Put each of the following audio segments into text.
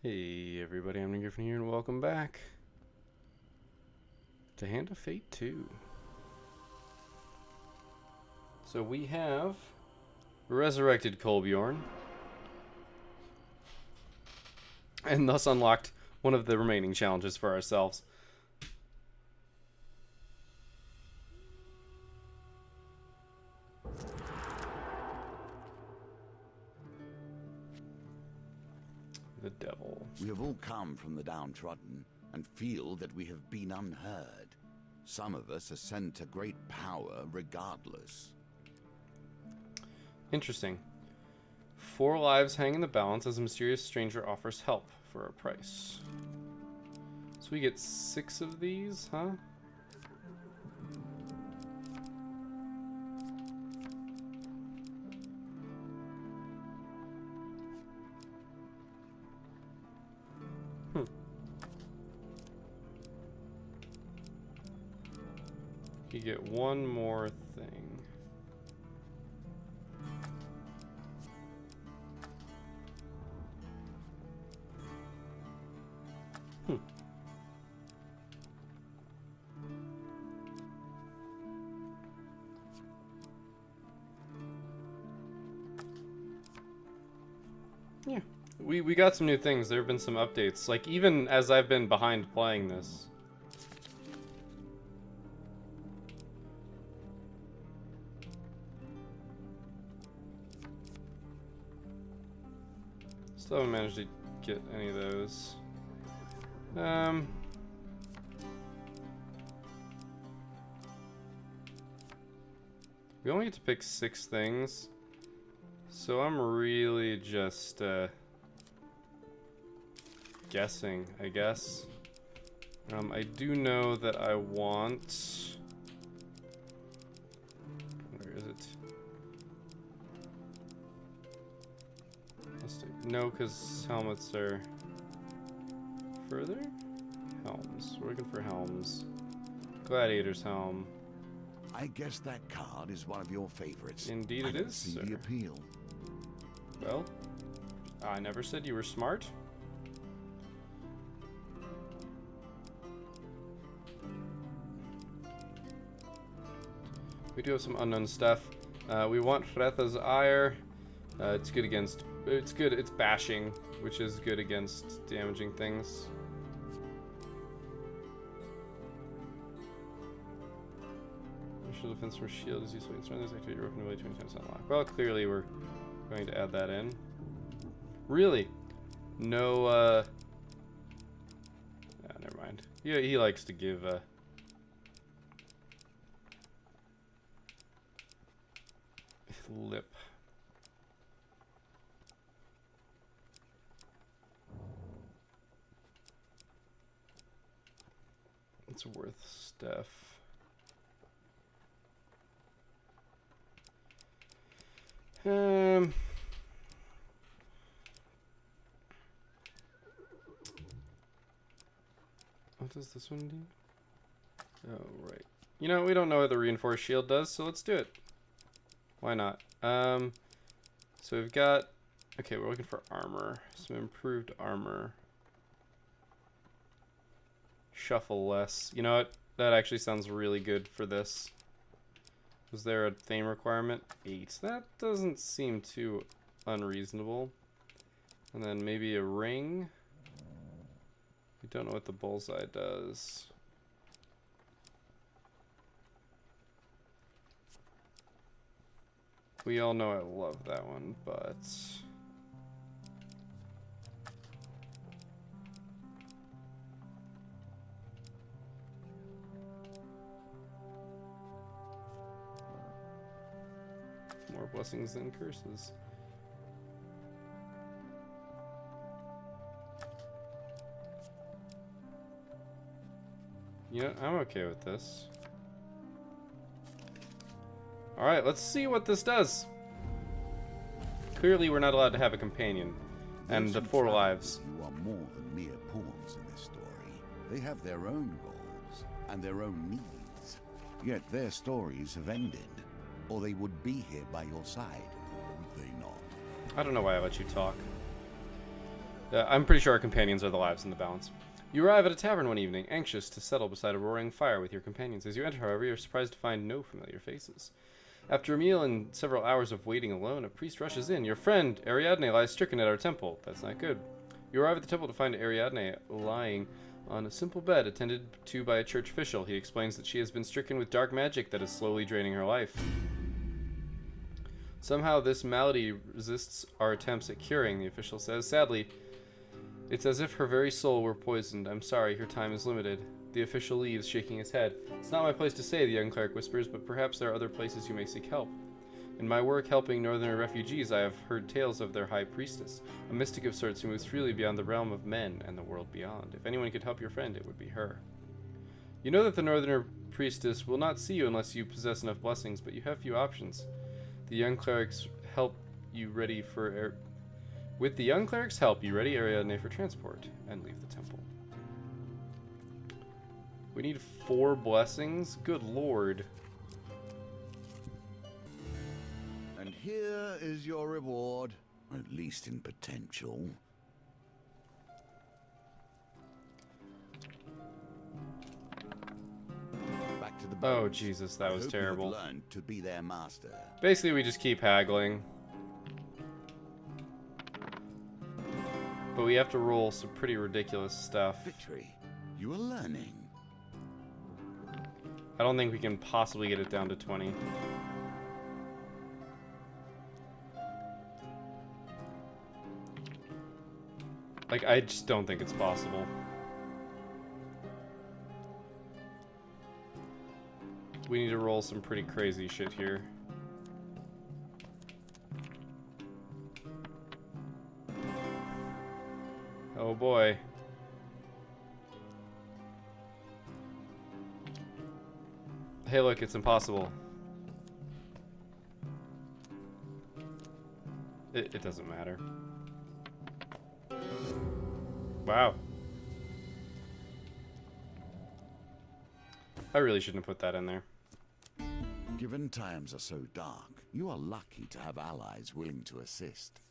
Hey everybody, I'm Griffin here and welcome back to Hand of Fate 2. So we have resurrected Kolbjorn and thus unlocked one of the remaining challenges for ourselves. The devil. We have all come from the downtrodden and feel that we have been unheard. Some of us ascend to great power regardless. Interesting. 4 lives hang in the balance as a mysterious stranger offers help for a price. So we get 6 of these, huh? You get one more thing. Yeah, we got some new things. There have been some updates. Like, even as I've been behind playing this. Still haven't managed to get any of those. We only get to pick 6 things. So I'm really just guessing, I guess. I do know that I want... Where is it? No, because helmets are further? Helms. We're looking for helms. Gladiator's helm. I guess that card is one of your favorites. Indeed it is, see sir. the appeal. Well, I never said you were smart. We do have some unknown stuff. We want Hretha's Ire. It's good against... It's bashing, which is good against damaging things. Initial defense from shield is useful. Turn this activity broken away 20 times unlock. Well, clearly we're going to add that in. Really? No, never mind. Yeah, he likes to give, lip. It's worth stuff. What does this one do? Oh, right. You know, we don't know what the reinforced shield does, so let's do it. Why not? So we've got... Okay, we're looking for armor. Some improved armor. Shuffle less. You know what? That actually sounds really good for this. Was there a theme requirement? 8. That doesn't seem too unreasonable. And then maybe a ring. We don't know what the bullseye does. We all know I love that one, but... More blessings than curses. You know, I'm okay with this. Alright, let's see what this does. Clearly we're not allowed to have a companion. And the 4 lives. You are more than mere pawns in this story. They have their own goals and their own needs. Yet their stories have ended. Or they would be here by your side, would they not? I don't know why I let you talk. I'm pretty sure our companions are the lives in the balance. You arrive at a tavern one evening, anxious to settle beside a roaring fire with your companions. As you enter, however, you're surprised to find no familiar faces. After a meal and several hours of waiting alone, a priest rushes in. Your friend, Ariadne, lies stricken at our temple. That's not good. You arrive at the temple to find Ariadne lying on a simple bed attended to by a church official. He explains that she has been stricken with dark magic that is slowly draining her life. Somehow this malady resists our attempts at curing, the official says. Sadly, it's as if her very soul were poisoned. I'm sorry, her time is limited. The official leaves, shaking his head. It's not my place to say, the young cleric whispers, but perhaps there are other places you may seek help. In my work helping northern refugees, I have heard tales of their high priestess, a mystic of sorts who moves freely beyond the realm of men and the world beyond. If anyone could help your friend, it would be her. You know that the northern priestess will not see you unless you possess enough blessings, but you have few options. The young clerics help you ready for... With the young cleric's help, you ready Ariadne for transport and leave the temple. We need 4 blessings? Good lord. And here is your reward, at least in potential. Back to the boat. Oh Jesus, that was terrible. Learned to be their master. Basically, we just keep haggling. But we have to roll some pretty ridiculous stuff. Victory. You are learning. I don't think we can possibly get it down to 20. Like, I just don't think it's possible. We need to roll some pretty crazy shit here. Oh boy. Hey look, it's impossible. It doesn't matter. Wow. I really shouldn't have put that in there. Given times are so dark, you are lucky to have allies willing to assist.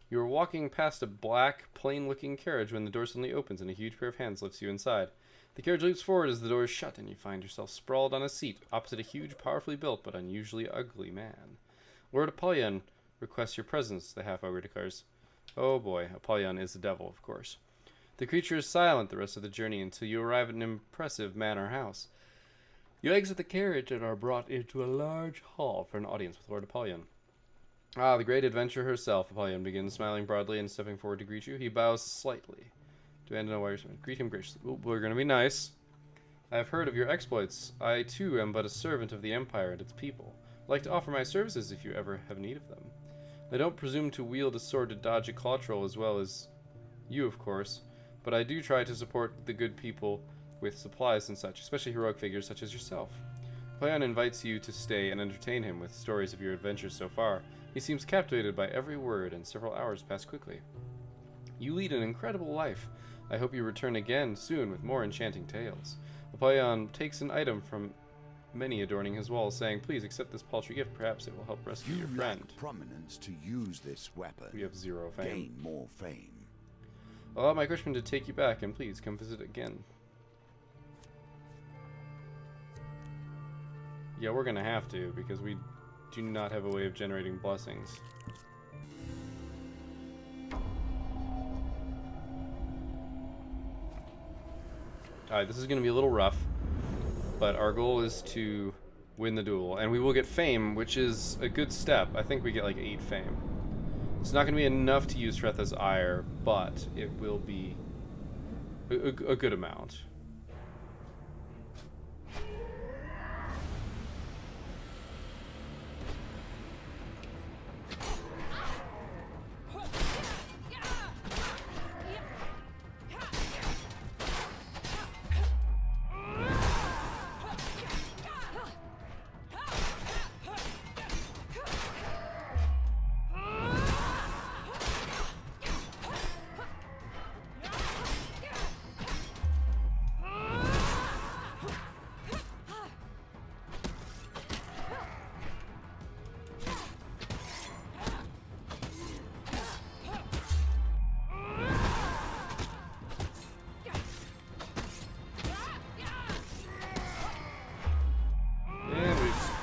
You are walking past a black, plain-looking carriage when the door suddenly opens and a huge pair of hands lifts you inside. The carriage leaps forward as the door is shut, and you find yourself sprawled on a seat opposite a huge, powerfully built but unusually ugly man. Lord Apollyon requests your presence, the half-ogre declares. Oh boy, Apollyon is the devil, of course. The creature is silent the rest of the journey until you arrive at an impressive manor house. You exit the carriage and are brought into a large hall for an audience with Lord Apollyon. Ah, the great adventurer herself, Apollyon begins, smiling broadly and stepping forward to greet you. He bows slightly. Demand to know why you're smiling. Greet him graciously. Ooh, we're going to be nice. I have heard of your exploits. I, too, am but a servant of the Empire and its people. I'd like to offer my services if you ever have need of them. I don't presume to wield a sword to dodge a claw troll as well as you, of course, but I do try to support the good people with supplies and such, especially heroic figures such as yourself. Apollyon invites you to stay and entertain him with stories of your adventures so far. He seems captivated by every word, and several hours pass quickly. You lead an incredible life. I hope you return again soon with more enchanting tales. Apollyon takes an item from many adorning his walls, saying, please accept this paltry gift. Perhaps it will help rescue your friend. Lack prominence to use this weapon. We have 0 fame. Gain more fame. Allow my Cushman to take you back, and please come visit again. Yeah, we're gonna have to, because we do not have a way of generating blessings. Alright, this is gonna be a little rough, but our goal is to win the duel, and we will get fame, which is a good step. I think we get like 8 fame. It's not gonna be enough to use Tretha's ire, but it will be a good amount.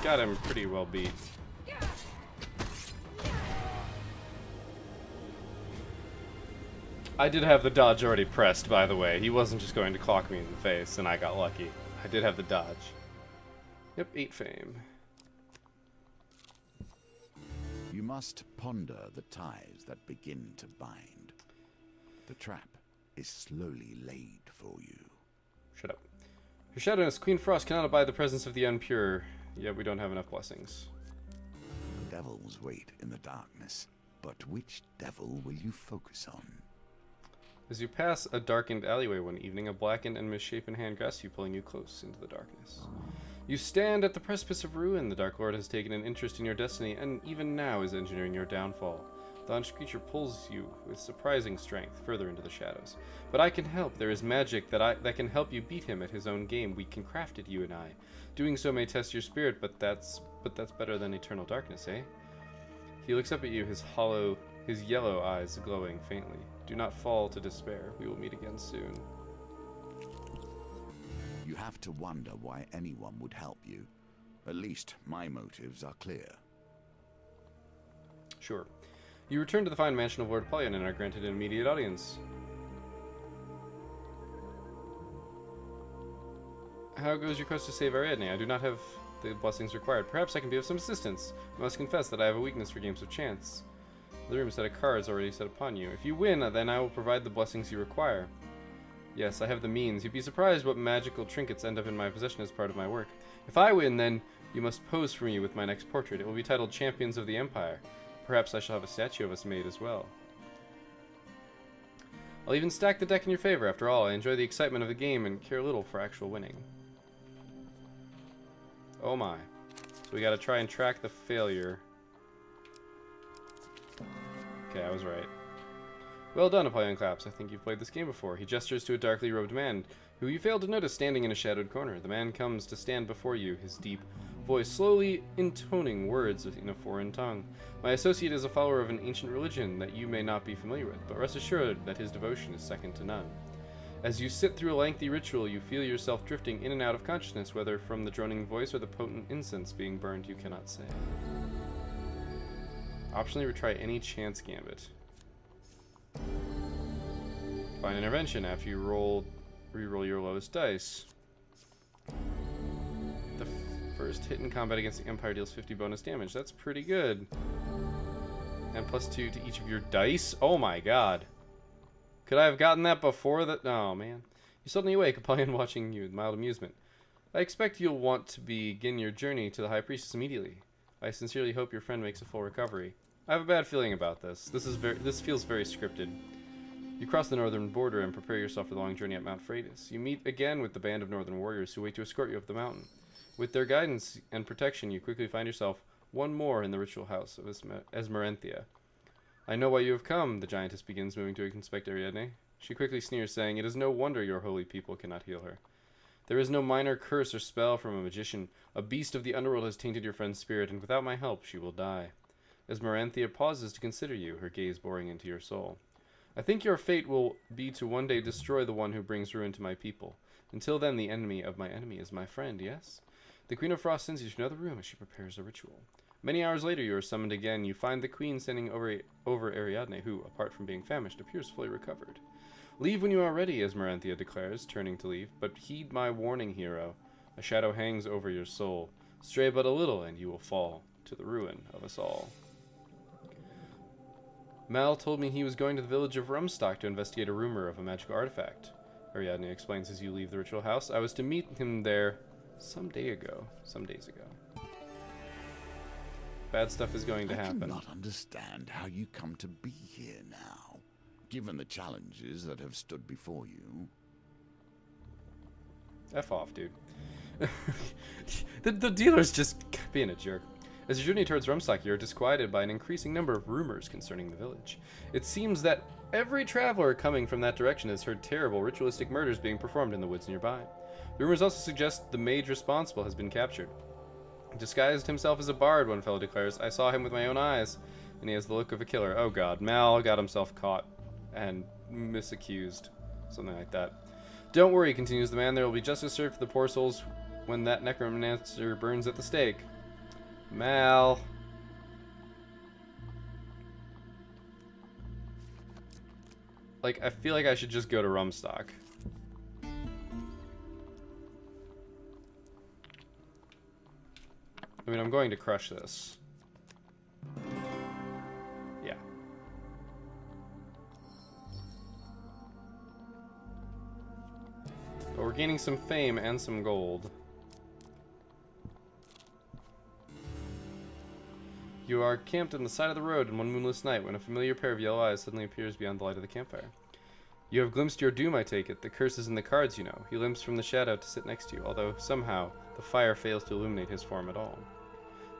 got him pretty well beat. I did have the dodge already pressed, by the way. He wasn't just going to clock me in the face, and I got lucky. I did have the dodge. Yep, 8 fame. You must ponder the ties that begin to bind. The trap is slowly laid for you. Shut up. Your shadowness, Queen Frost cannot abide the presence of the impure. Yet we don't have enough blessings. Devils wait in the darkness, but which devil will you focus on? As you pass a darkened alleyway one evening, a blackened and misshapen hand grasps you, pulling you close into the darkness. You stand at the precipice of ruin. The Dark Lord has taken an interest in your destiny, and even now is engineering your downfall. The haunted creature pulls you with surprising strength further into the shadows. But I can help. There is magic that can help you beat him at his own game. We can craft it, you and I. Doing so may test your spirit, but that's better than eternal darkness, eh? He looks up at you, his yellow eyes glowing faintly. Do not fall to despair. We will meet again soon. You have to wonder why anyone would help you. At least my motives are clear. Sure. You return to the fine mansion of Lord Apollyon and are granted an immediate audience. How goes your quest to save Ariadne? I do not have the blessings required. Perhaps I can be of some assistance. I must confess that I have a weakness for games of chance. The room set of cards already set upon you. If you win, then I will provide the blessings you require. Yes, I have the means. You'd be surprised what magical trinkets end up in my possession as part of my work. If I win, then you must pose for me with my next portrait. It will be titled Champions of the Empire. Perhaps I shall have a statue of us made as well. I'll even stack the deck in your favor. After all, I enjoy the excitement of the game and care little for actual winning. Oh my. So we gotta try and track the failure. Okay, I was right. Well done, Apollyon claps. I think you've played this game before. He gestures to a darkly robed man, who you failed to notice standing in a shadowed corner. The man comes to stand before you, his deep voice slowly intoning words in a foreign tongue. My associate is a follower of an ancient religion that you may not be familiar with, but rest assured that his devotion is second to none. As you sit through a lengthy ritual, you feel yourself drifting in and out of consciousness, whether from the droning voice or the potent incense being burned, you cannot say. Optionally retry any chance gambit. Find intervention after you re-roll your lowest dice. The first hit in combat against the Empire deals 50 bonus damage. That's pretty good. And +2 to each of your dice. Oh my god. Could I have gotten that before that? Oh man. You suddenly awake, Apollyon watching you with mild amusement. I expect you'll want to begin your journey to the High Priestess immediately. I sincerely hope your friend makes a full recovery. I have a bad feeling about this. This feels very scripted. You cross the northern border and prepare yourself for the long journey up Mount Freitas. You meet again with the band of northern warriors who wait to escort you up the mountain. With their guidance and protection, you quickly find yourself one more in the ritual house of Esmeranthia. I know why you have come, the giantess begins, moving to inspect Ariadne. She quickly sneers, saying, "It is no wonder your holy people cannot heal her. There is no minor curse or spell from a magician. A beast of the underworld has tainted your friend's spirit, and without my help, she will die." Esmeranthia pauses to consider you, her gaze boring into your soul. I think your fate will be to one day destroy the one who brings ruin to my people. Until then, the enemy of my enemy is my friend, yes? The Queen of Frost sends you to another room as she prepares a ritual. Many hours later, you are summoned again. You find the Queen standing over Ariadne, who, apart from being famished, appears fully recovered. Leave when you are ready, Esmeranthia declares, turning to leave. But heed my warning, hero. A shadow hangs over your soul. Stray but a little, and you will fall to the ruin of us all. Mal told me he was going to the village of Rumstock to investigate a rumor of a magical artifact. Ariadne explains as you leave the ritual house. I was to meet him there some days ago. Bad stuff is going to happen. I cannot understand how you come to be here now, given the challenges that have stood before you. F off, dude. the dealer's just being a jerk. As you journey towards Rumstock, you are disquieted by an increasing number of rumors concerning the village. It seems that every traveler coming from that direction has heard terrible ritualistic murders being performed in the woods nearby. The rumors also suggest the mage responsible has been captured. Disguised himself as a bard, one fellow declares. I saw him with my own eyes, and he has the look of a killer. Oh god, Mal got himself caught and misaccused. Something like that. Don't worry, continues the man. There will be justice served for the poor souls when that necromancer burns at the stake. Mal. Like, I feel like I should just go to Rumstock. I mean, I'm going to crush this. Yeah. But we're gaining some fame and some gold. You are camped on the side of the road on one moonless night when a familiar pair of yellow eyes suddenly appears beyond the light of the campfire. You have glimpsed your doom, I take it. The curse is in the cards, you know. He limps from the shadow to sit next to you, although somehow the fire fails to illuminate his form at all.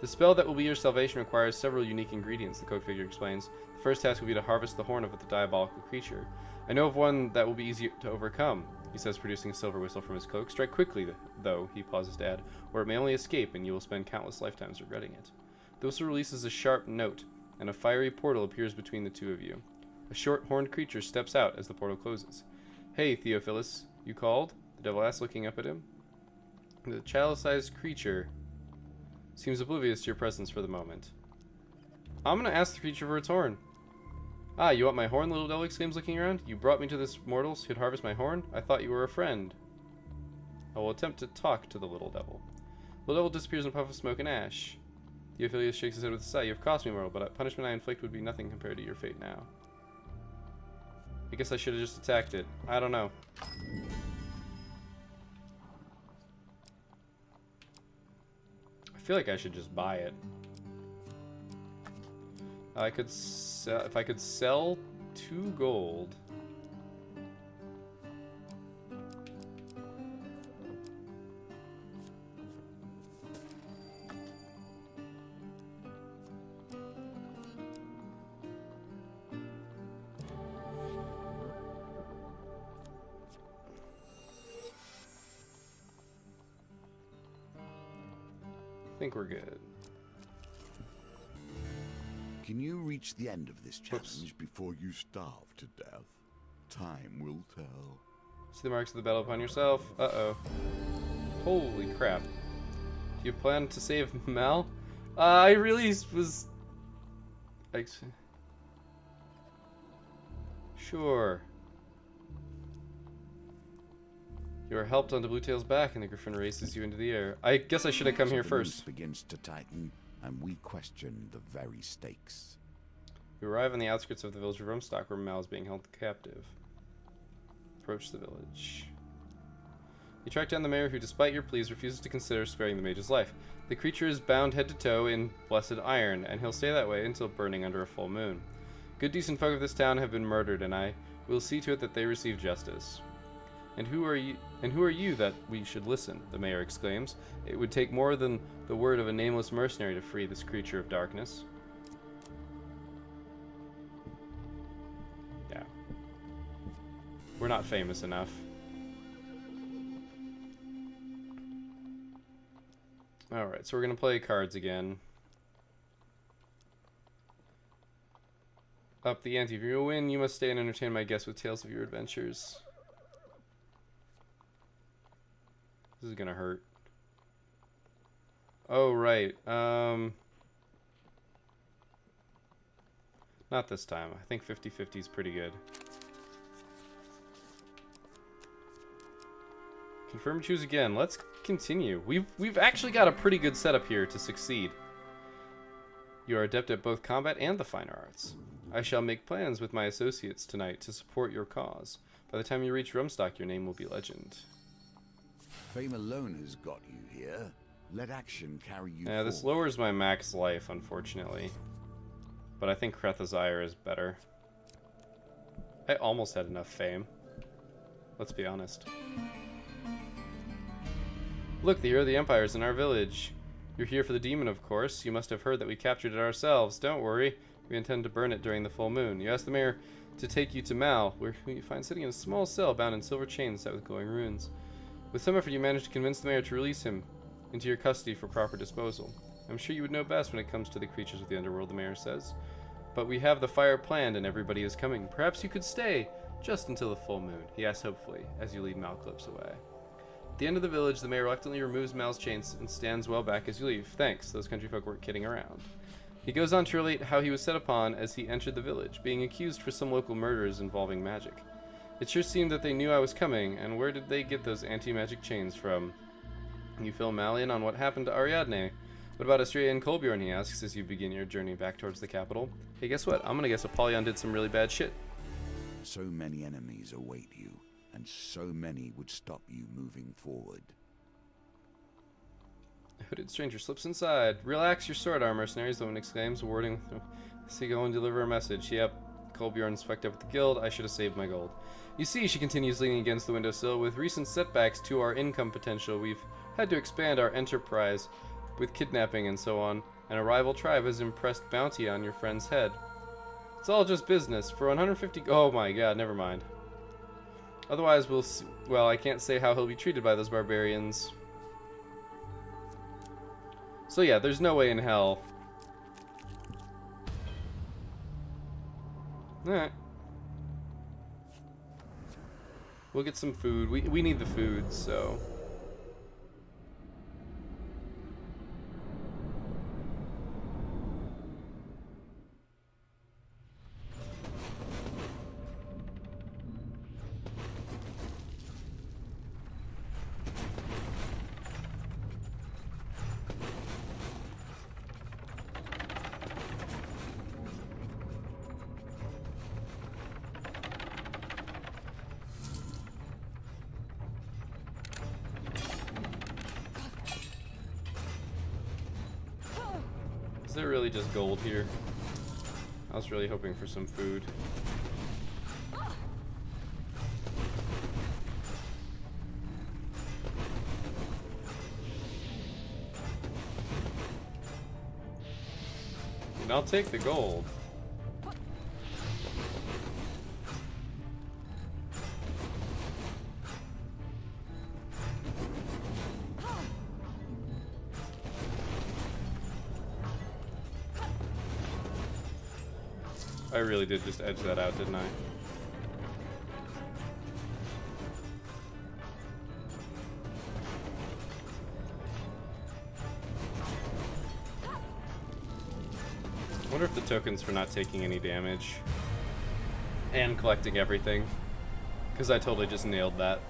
The spell that will be your salvation requires several unique ingredients, the cloak figure explains. The first task will be to harvest the horn of the diabolical creature. I know of one that will be easy to overcome, he says, producing a silver whistle from his cloak. Strike quickly, though, he pauses to add, or it may only escape, and you will spend countless lifetimes regretting it. The whistle releases a sharp note, and a fiery portal appears between the two of you. A short, horned creature steps out as the portal closes. Hey, Theophilus, you called? The devil asks, looking up at him. The child-sized creature seems oblivious to your presence for the moment. I'm gonna ask the creature for its horn. Ah, you want my horn? The little devil exclaims, looking around. You brought me to this mortal so you'd harvest my horn? I thought you were a friend. I will attempt to talk to the little devil. The little devil disappears in a puff of smoke and ash. Theophilus shakes his head with a sigh. You have cost me, mortal, but punishment I inflict would be nothing compared to your fate now. I guess I should have just attacked it. I don't know. I feel like I should just buy it. I could sell, if I could sell 2 gold. I think we're good. Can you reach the end of this challenge Whoops. before you starve to death? Time will tell. See the marks of the battle upon yourself. Uh-oh. Holy crap. Do you plan to save Mal? I really was... Sure. You are helped onto Bluetail's back, and the griffin races you into the air. I guess I should have come here The first. noose begins to tighten, and we question the very stakes. You arrive on the outskirts of the village of Rumstock, where Mal is being held captive. Approach the village. You track down the mayor, who, despite your pleas, refuses to consider sparing the mage's life. The creature is bound head to toe in blessed iron, and he'll stay that way until burning under a full moon. Good decent folk of this town have been murdered, and I will see to it that they receive justice. And who are you that we should listen? The mayor exclaims. It would take more than the word of a nameless mercenary to free this creature of darkness. Yeah. We're not famous enough. Alright, so we're gonna play cards again. Up the ante. If you win, you must stay and entertain my guests with tales of your adventures. This is gonna hurt. Oh, right. Not this time. I think 50-50 is pretty good. Confirm choose again. Let's continue. We've actually got a pretty good setup here to succeed. You are adept at both combat and the fine arts. I shall make plans with my associates tonight to support your cause. By the time you reach Rumstock, your name will be legend. Fame alone has got you here. Let action carry you Yeah, this forward. lowers my max life, unfortunately. But I think Krethazire is better. I almost had enough fame. Let's be honest. Look, the hero of the Empire is in our village. You're here for the demon, of course. You must have heard that we captured it ourselves. Don't worry. We intend to burn it during the full moon. You asked the mayor to take you to Mal, where you find sitting in a small cell bound in silver chains set with glowing runes. With some effort, you managed to convince the mayor to release him into your custody for proper disposal. I'm sure you would know best when it comes to the creatures of the underworld, the mayor says. But we have the fire planned and everybody is coming. Perhaps you could stay just until the full moon, he asks hopefully, as you lead Malclips away. At the end of the village, the mayor reluctantly removes Mal's chains and stands well back as you leave. Thanks, those country folk weren't kidding around. He goes on to relate how he was set upon as he entered the village, being accused for some local murders involving magic. It sure seemed that they knew I was coming, and where did they get those anti-magic chains from? You fill Mal in on what happened to Ariadne. What about Astrea and Kolbjorn, he asks as you begin your journey back towards the capital. Hey, guess what? I'm gonna guess Apollyon did some really bad shit. So many enemies await you, and so many would stop you moving forward. A hooded stranger slips inside. Relax your sword arm, mercenaries, the woman exclaims, warding. So go and deliver a message. Yep, Kolbjorn's fucked up with the guild. I should have saved my gold. You see, she continues leaning against the windowsill, with recent setbacks to our income potential, we've had to expand our enterprise with kidnapping and so on, and a rival tribe has impressed bounty on your friend's head. It's all just business. For 150... Oh my god, never mind. Otherwise, we'll see... Well, I can't say how he'll be treated by those barbarians. So yeah, there's no way in hell. Alright. We'll get some food. We need the food, so... Is there really just gold here? I was really hoping for some food. And I'll take the gold. I really did just edge that out, didn't I? I wonder if the token's for not taking any damage and collecting everything, because I totally just nailed that.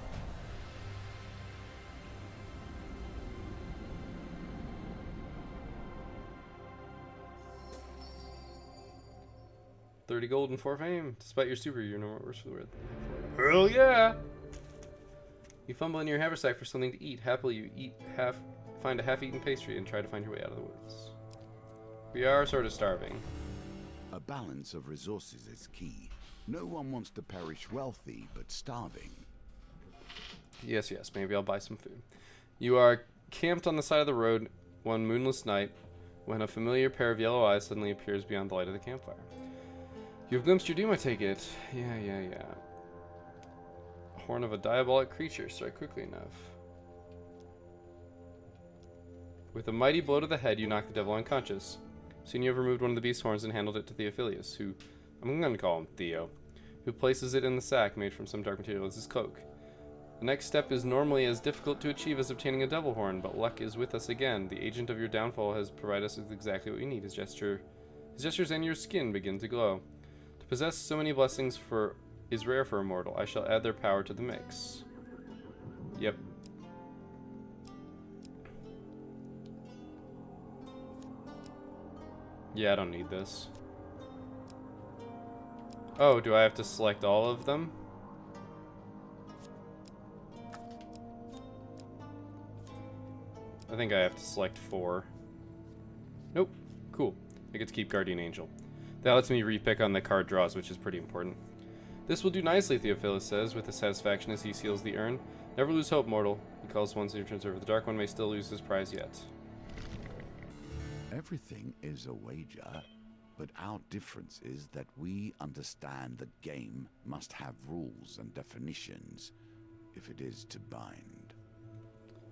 $30 gold and 4 fame. Despite your super, you're no more worse for the word. Hell yeah! You fumble in your haversack for something to eat. Happily, you find a half-eaten pastry and try to find your way out of the woods. We are sort of starving. A balance of resources is key. No one wants to perish wealthy, but starving. Yes, yes. Maybe I'll buy some food. You are camped on the side of the road one moonless night when a familiar pair of yellow eyes suddenly appears beyond the light of the campfire. You've glimpsed your doom, I take it. Yeah. Horn of a diabolic creature. Strike quickly enough. With a mighty blow to the head, you knock the devil unconscious. Soon you have removed one of the beast's horns and handed it to Theophilus, who, I'm going to call him Theo, who places it in the sack made from some dark material as his cloak. The next step is normally as difficult to achieve as obtaining a devil horn, but luck is with us again. The agent of your downfall has provided us with exactly what we need. His gestures and your skin begin to glow. To possess so many blessings is rare for a mortal. I shall add their power to the mix. Yep. Yeah, I don't need this. Oh, do I have to select all of them? I think I have to select 4. Nope. Cool. I get to keep Guardian Angel. That lets me repick on the card draws, which is pretty important. This will do nicely, Theophilus says, with a satisfaction as he seals the urn. Never lose hope, mortal. He calls once he returns over. The Dark One may still lose his prize yet. Everything is a wager, but our difference is that we understand the game must have rules and definitions, if it is to bind.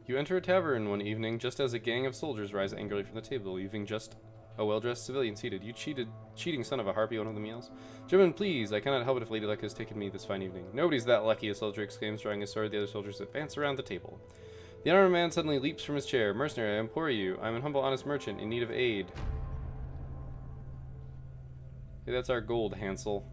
You enter a tavern one evening just as a gang of soldiers rise angrily from the table, leaving just A well-dressed civilian seated. You cheating son of a harpy, one of the meals. Gentlemen, please, I cannot help it if Lady Luck has taken me this fine evening. Nobody's that lucky, a soldier exclaims, drawing his sword. The other soldiers advance around the table. The unarmed man suddenly leaps from his chair. Mercenary, I implore you. I'm an humble, honest merchant in need of aid. Hey, that's our gold, Hansel.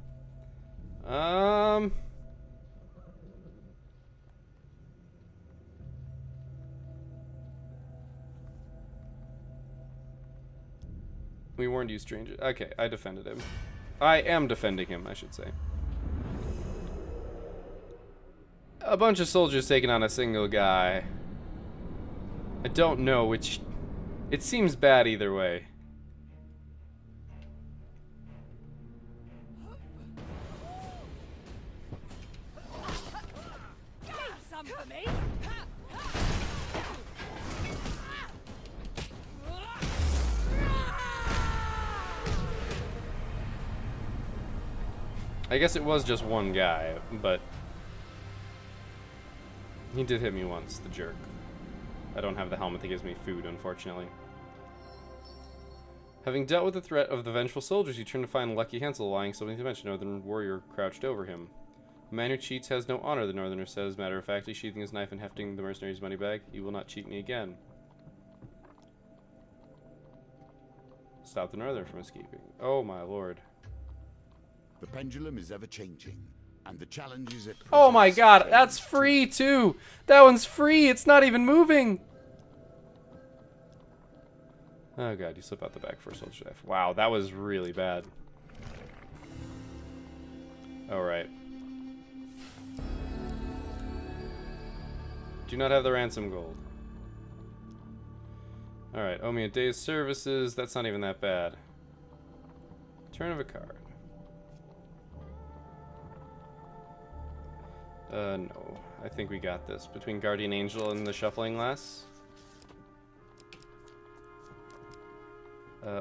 We warned you, stranger. Okay, I defended him. I am defending him, I should say. A bunch of soldiers taking on a single guy. I don't know which... It seems bad either way. Some for me. I guess it was just one guy, but... He did hit me once, the jerk. I don't have the helmet that gives me food, unfortunately. Having dealt with the threat of the vengeful soldiers, you turn to find Lucky Hansel lying still beneath the bench, a northern warrior crouched over him. A man who cheats has no honor, the northerner says, matter-of-factly, sheathing his knife and hefting the mercenary's money bag. You will not cheat me again. Stop the northerner from escaping. Oh my lord. The pendulum is ever changing, and the challenges it presents. Oh my god, that's free too! That one's free, it's not even moving! Oh god, you slip out the back for a soldier knife. Wow, that was really bad. Alright. Do not have the ransom gold. Alright, owe me a day's services. That's not even that bad. Turn of a card. No. I think we got this. Between Guardian Angel and the Shuffling Lass.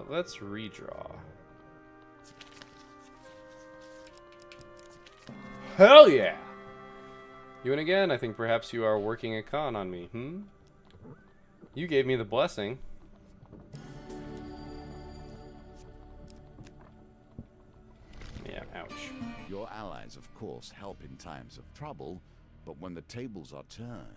Let's redraw. Hell yeah! You win again. I think perhaps you are working a con on me, You gave me the blessing. Yeah, ouch. Your allies, of course, help in times of trouble, but when the tables are turned...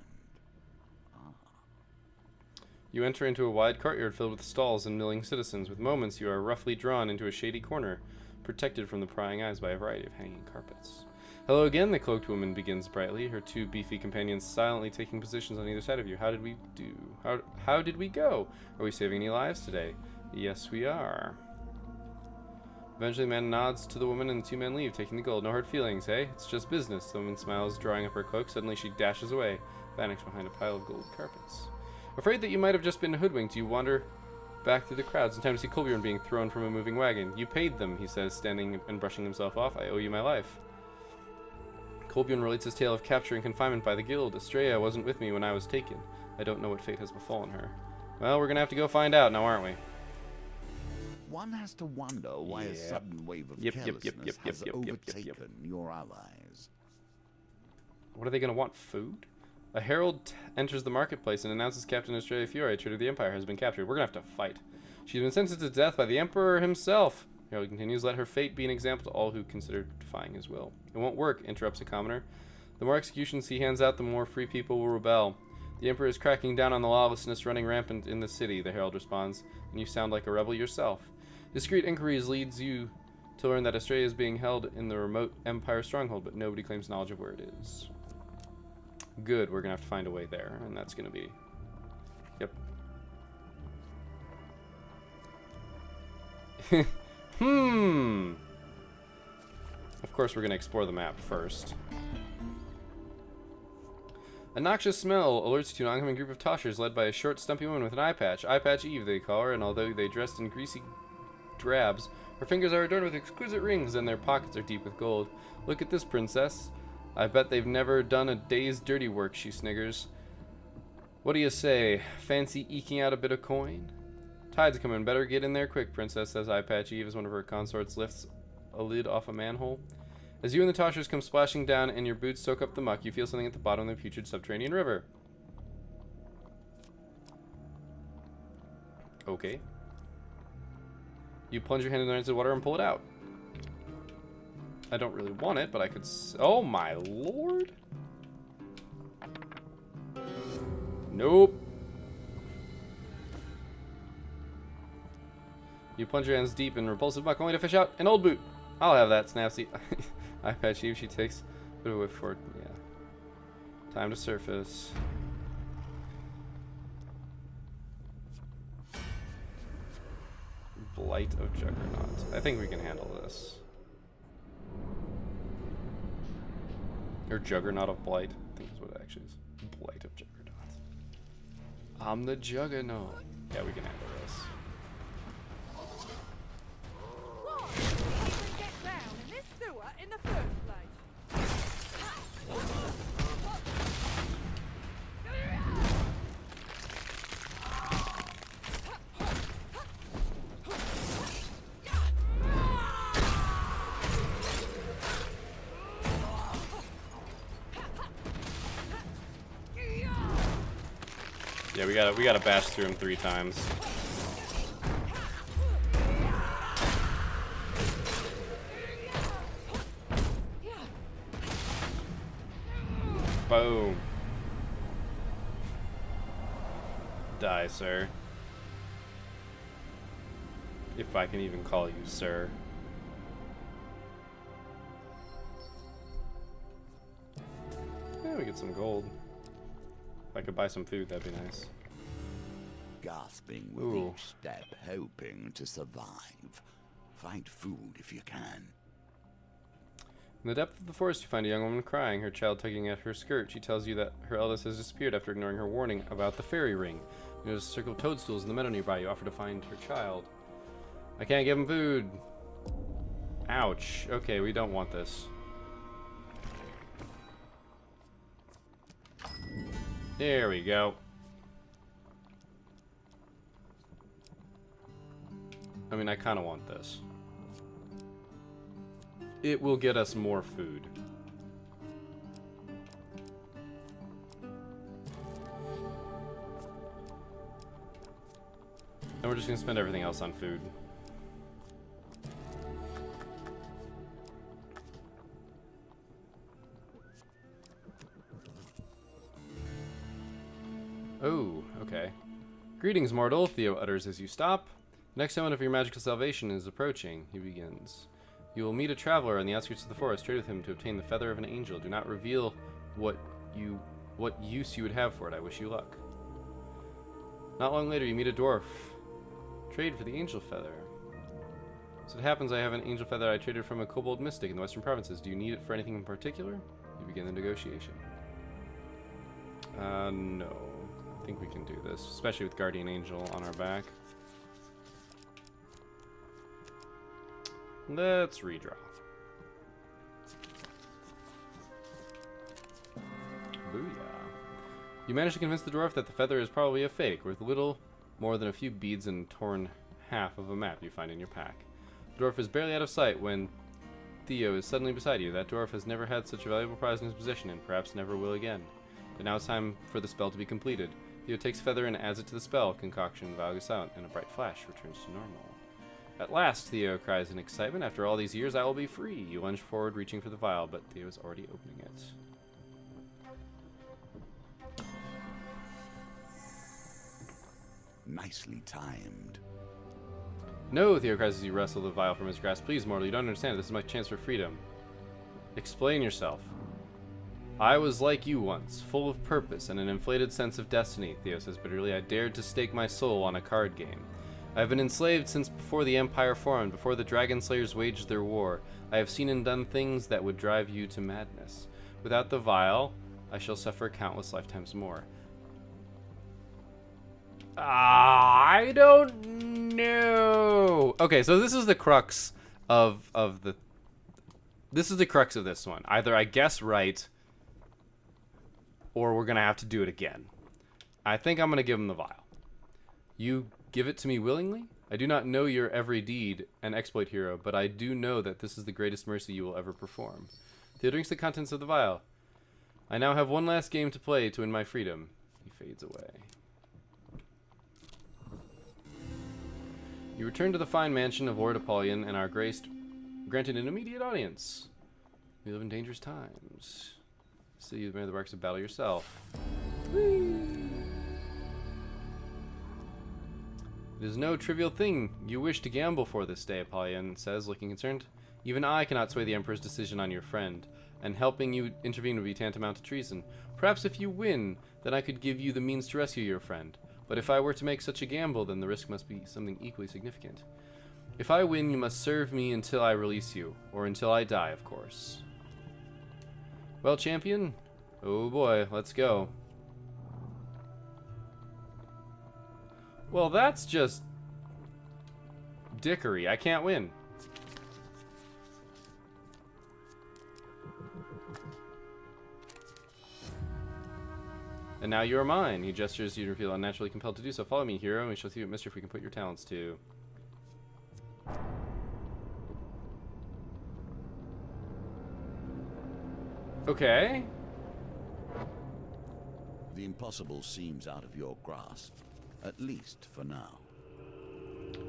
You enter into a wide courtyard filled with stalls and milling citizens. With moments, you are roughly drawn into a shady corner, protected from the prying eyes by a variety of hanging carpets. Hello again, the cloaked woman begins brightly, her two beefy companions silently taking positions on either side of you. How did we do? How did we go? Are we saving any lives today? Yes, we are. Eventually, the man nods to the woman and the two men leave, taking the gold. No hard feelings, hey? It's just business. The woman smiles, drawing up her cloak. Suddenly, she dashes away, vanishes behind a pile of gold carpets. Afraid that you might have just been hoodwinked, you wander back through the crowds in time to see Kolbjorn being thrown from a moving wagon. You paid them, he says, standing and brushing himself off. I owe you my life. Kolbjorn relates his tale of capture and confinement by the guild. Estrella wasn't with me when I was taken. I don't know what fate has befallen her. Well, we're gonna have to go find out now, aren't we? One has to wonder why a sudden wave of carelessness has overtaken your allies. What are they gonna want? Food? A herald enters the marketplace and announces Captain Estrella Fiore, traitor of the Empire, has been captured. We're gonna have to fight. She's been sentenced to death by the Emperor himself. Herald continues, let her fate be an example to all who consider defying his will. It won't work, interrupts a commoner. The more executions he hands out, the more free people will rebel. The Emperor is cracking down on the lawlessness running rampant in the city, the herald responds, and you sound like a rebel yourself. Discreet inquiries leads you to learn that Estrella is being held in the remote Empire stronghold, but nobody claims knowledge of where it is. Good, we're gonna have to find a way there, and that's gonna be... Yep. Of course, we're gonna explore the map first. A noxious smell alerts you to an oncoming group of toshers led by a short, stumpy woman with an eye patch. Eye Patch Eve, they call her, and although they dressed in greasy drabs, her fingers are adorned with exquisite rings, and their pockets are deep with gold. Look at this, princess. I bet they've never done a day's dirty work, she sniggers. What do you say? Fancy eking out a bit of coin? Tide's coming. Better get in there quick, princess, says Eye Patch Eve as one of her consorts lifts a lid off a manhole. As you and the toshers come splashing down and your boots soak up the muck, you feel something at the bottom of the putrid subterranean river. Okay. You plunge your hand in the rinsed water and pull it out. I don't really want it, but I could... Oh my lord. Nope. You plunge your hands deep in repulsive muck only to fish out an old boot. I'll have that, Snapsy. I bet you if she takes a bit of a whip for it. Yeah. Time to surface. Blight of Juggernaut. I think we can handle this. Or Juggernaut of Blight. I think is what it actually is. Blight of Juggernaut. I'm the Juggernaut. Yeah, we can handle this. Get down in this sewer in the first place. Yeah, we gotta bash through him 3 times. Boom. Die, sir. If I can even call you sir. Yeah, we get some gold. If I could buy some food, that'd be nice. Gasping with Ooh. each step, hoping to survive. Find food if you can. In the depth of the forest, you find a young woman crying, her child tugging at her skirt. She tells you that her eldest has disappeared after ignoring her warning about the fairy ring. You notice a circle of toadstools in the meadow nearby. You offer to find her child. I can't give him food. Ouch. Okay, we don't want this. There we go. I mean, I kind of want this. It will get us more food. And we're just going to spend everything else on food. Oh, okay. Greetings, mortal, Theo utters as you stop. The next moment of your magical salvation is approaching, he begins. You will meet a traveler on the outskirts of the forest. Trade with him to obtain the feather of an angel. Do not reveal what use you would have for it. I wish you luck. Not long later, you meet a dwarf. Trade for the angel feather. So it happens I have an angel feather I traded from a kobold mystic in the western provinces. Do you need it for anything in particular? You begin the negotiation. No. I think we can do this, especially with Guardian Angel on our back. Let's redraw. Booyah. You manage to convince the dwarf that the feather is probably a fake, worth little more than a few beads and torn half of a map you find in your pack. The dwarf is barely out of sight when Theo is suddenly beside you. That dwarf has never had such a valuable prize in his possession and perhaps never will again. But now it's time for the spell to be completed. Theo takes feather and adds it to the spell concoction. The vial goes out and a bright flash returns to normal. At last, Theo cries in excitement. After all these years, I will be free. You lunge forward, reaching for the vial, but Theo is already opening it. Nicely timed. No, Theo cries as you wrestle the vial from his grasp. Please, mortal, you don't understand. This is my chance for freedom. Explain yourself. I was like you once, full of purpose and an inflated sense of destiny, Theo says bitterly. I dared to stake my soul on a card game. I have been enslaved since before the Empire formed, before the Dragon Slayers waged their war. I have seen and done things that would drive you to madness. Without the vial, I shall suffer countless lifetimes more. I don't know. Okay, so this is the crux of the... This is the crux of this one. Either I guess right, or we're going to have to do it again. I think I'm going to give him the vial. You give it to me willingly? I do not know your every deed and exploit, hero, but I do know that this is the greatest mercy you will ever perform. Theo drinks the contents of the vial. I now have one last game to play to win my freedom. He fades away. You return to the fine mansion of Lord Apollyon and are granted an immediate audience. We live in dangerous times. So you've made the marks of battle yourself. Whee! It is no trivial thing you wish to gamble for this day, Apollyon says, looking concerned. Even I cannot sway the Emperor's decision on your friend, and helping you intervene would be tantamount to treason. Perhaps if you win, then I could give you the means to rescue your friend. But if I were to make such a gamble, then the risk must be something equally significant. If I win, you must serve me until I release you, or until I die, of course. Well, champion, oh boy, let's go. Well, that's just dickery. I can't win. And now you are mine. He gestures, you feel unnaturally compelled to do so. Follow me, hero, and we shall see what mischief we can put your talents to. Okay. The impossible seems out of your grasp, at least for now.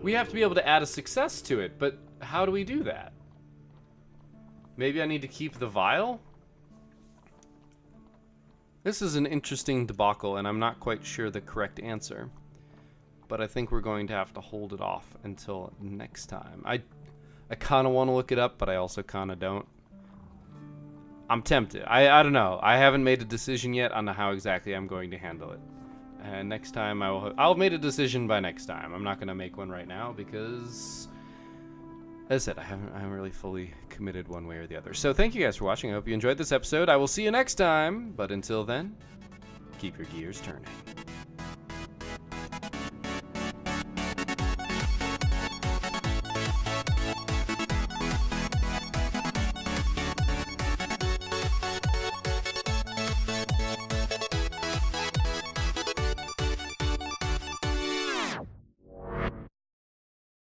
We have to be able to add a success to it, but how do we do that? Maybe I need to keep the vial? This is an interesting debacle, and I'm not quite sure the correct answer. But I think we're going to have to hold it off until next time. I kind of want to look it up, but I also kind of don't. I'm tempted. I don't know. I haven't made a decision yet on how exactly I'm going to handle it. And next time I'll have made a decision by next time. I'm not going to make one right now because, as I said, I haven't really fully committed one way or the other. So thank you guys for watching. I hope you enjoyed this episode. I will see you next time. But until then, keep your gears turning.